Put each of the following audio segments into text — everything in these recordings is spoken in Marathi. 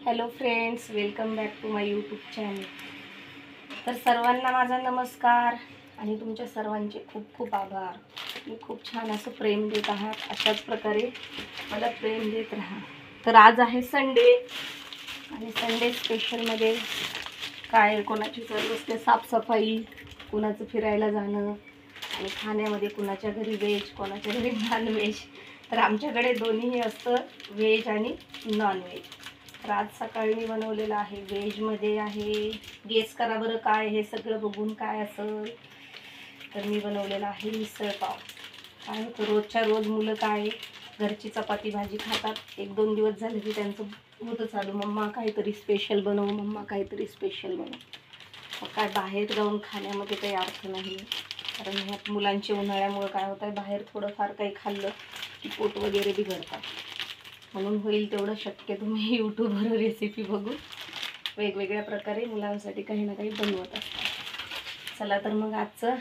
Hello friends, welcome back to my YouTube channel. तर सर्वांना माझा नमस्कार आणि तुमच्या सर्वांचे खूप खूप आभार. तुम्ही खूप छान असं प्रेम देत आहात. अशाच प्रकारे मला प्रेम देत राहा. तर आज आहे संडे आणि संडे स्पेशलमध्ये काय, कोणाची चालू असते साफसफाई, कुणाचं फिरायला जाणं आणि खाण्यामध्ये कुणाच्या घरी व्हेज, कोणाच्या घरी नॉनव्हेज. तर आमच्याकडे दोन्हीही असतं, व्हेज आणि नॉनव्हेज. तर आज सकाळी मी बनवलेलं आहे व्हेजमध्ये आहे. गेस करा बरं काय, हे सगळं बघून काय असेल. तर मी बनवलेलं आहे मिसळ पाव. काय होतं, रोजच्या रोज मुलं काय घरची चपाती भाजी खातात. 1-2 दिवस झाले की त्यांचं होतं चालू, मम्मा काहीतरी स्पेशल बनव, मम्मा काहीतरी स्पेशल बनव. मग काय बाहेर जाऊन खाण्यामध्ये काही अर्थ नाही. कारण ह्या मुलांच्या उन्हाळ्यामुळं काय होतं आहे, बाहेर थोडंफार काही खाल्लं की पोट वगैरे बिघडतात. म्हणून होईल तेवढं शक्य तुम्ही यूट्यूबवर रेसिपी बघून वेगवेगळ्या प्रकारे मुलांसाठी काही ना काही बनवत असतात. चला तर मग आजचं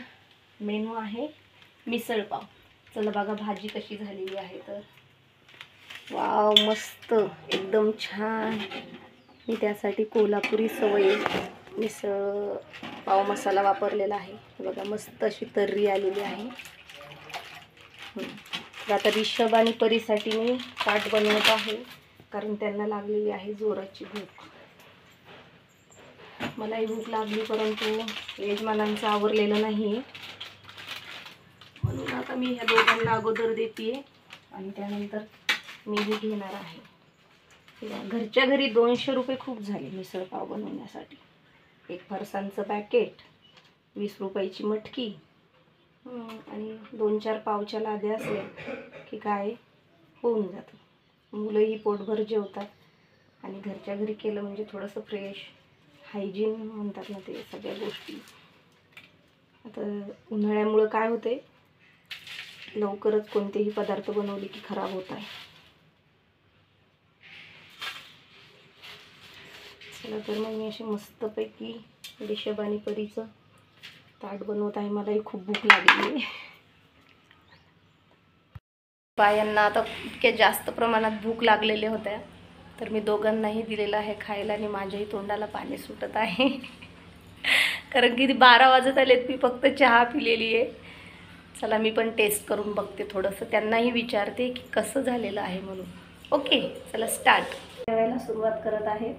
मेनू आहे मिसळ पाव. चला बघा भाजी कशी झालेली आहे. तर वाव, मस्त एकदम छान. मी त्यासाठी कोल्हापुरी सवयी मिसळ पाव मसाला वापरलेला आहे. बघा मस्त अशी तर्री आलेली आहे. तर आता रिषभ आणि परीसाठी मी ताट बनवत आहे, कारण त्यांना लागलेली आहे जोराची भूक. मलाही भूक लागली, परंतु यजमानांचं आवरलेलं नाही, म्हणून आता मी ह्या दोघांना अगोदर देते आणि त्यानंतर मीही घेणार आहे. घरच्या घरी 200 रुपये खूप झाले मिसळ पाव बनवण्यासाठी. एक फरसाणचं पॅकेट, 20 रुपयाची मटकी आणि 2-4 पावच्या लाद्या असल्या की काय होऊन जातं. मुलंही पोटभर जेवतात आणि घरच्या घरी केलं म्हणजे थोडंसं फ्रेश, हायजीन म्हणतात ना, ते सगळ्या गोष्टी. आता उन्हाळ्यामुळं काय होते, लवकरच कोणतेही पदार्थ बनवले की खराब होत आहे. चला तर मग मी अशी मस्तपैकी रिषभ आणि परीचं ताट बनवत आहे. मलाही खूप भूक लागली आहे. बायांना आता इतक्या जास्त प्रमाणात भूक लागलेल्या होत्या, तर मी दोघांनाही दिलेलं आहे खायला आणि माझ्याही तोंडाला पाणी सुटत आहे. कारण की 12 वाजत आलेत, मी फक्त चहा पिलेली आहे. चला मी पण टेस्ट करून बघते थोडंसं, त्यांनाही विचारते की कसं झालेलं आहे म्हणून. ओके, चला स्टार्ट. जेवायला सुरुवात करत आहे.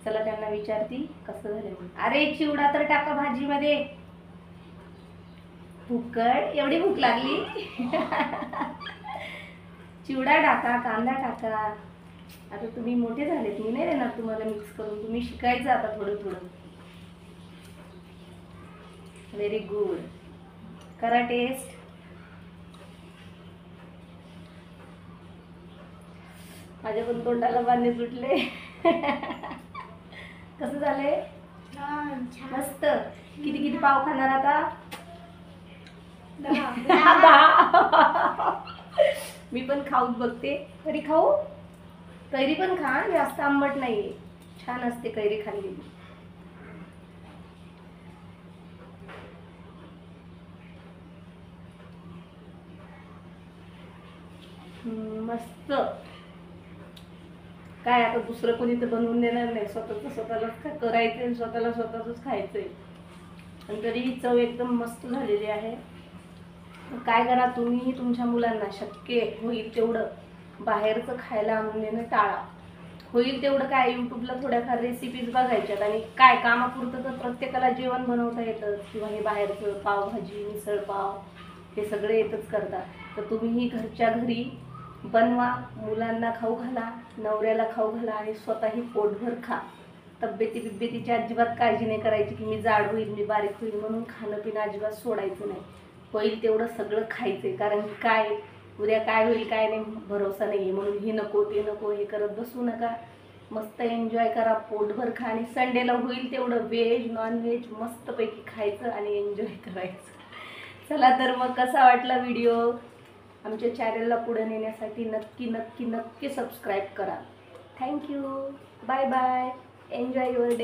चला त्यांना विचारती कसं झालं म्हणून. अरे चिवडा तर टाका भाजीमध्ये. भूकड, एवढी भूक लागली. चिवडा टाका, कांदा टाका. आता तुम्ही मोठे झालेत, मी नाही देणार तुम्हाला मिक्स करून. तुम्ही शिकायचं आता थोडं थोडं. Very good. करा टेस्ट. माझ्या पण तोंडाला पाणी सुटले. कसं झालंय? मस्त. किती किती पाव खाणार आता? 10. मी पण खाऊच बघते. कैरी खाऊ? कैरी पण खा, जास्त आंबट नाहीये, छान असते कैरी खाल्लेली. मस्त. काय आता दुसरं कोणी तर बनवून देणार नाही, स्वतःलाच करायचंय, स्वतःच खायचंय. आणि तरीही चव एकदम मस्त झालेली आहे. काय करा, तुम्ही तुमच्या मुलांना शक्य होईल तेवढं बाहेरचं खायला आणून देणं टाळा. होईल तेवढं काय यूट्यूबला थोड्याफार रेसिपीज बघायच्यात आणि काय कामापुरतं तर प्रत्येकाला जेवण बनवता येतं, किंवा हे बाहेरचं पावभाजी, मिसळ पाव हे सगळे येतच करता. तर तुम्हीही घरच्या घरी बनवा, मुलांना खाऊ घाला, नवऱ्याला खाऊ घाला आणि स्वतःही पोटभर खा. बिब्बेतीची अजिबात काळजी नाही करायची की मी जाड होईल, मी बारीक होईल म्हणून खाणं पिणं अजिबात सोडायचं नाही. होईल तेवढं सगळं खायचंय, कारण काय उद्या काय होईल काय नाही भरोसा नाही आहे. म्हणून हे नको ते नको हे करत बसू नका. मस्त एन्जॉय करा, पोटभर खा आणि संडेला होईल तेवढं व्हेज नॉनव्हेज मस्तपैकी खायचं आणि एन्जॉय करायचं. चला तर मग कसा वाटला व्हिडिओ? आमच्या चॅनलला पुढे नेण्यासाठी नक्की नक्की नक्की सबस्क्राईब करा. Thank you. Bye bye. Enjoy your day.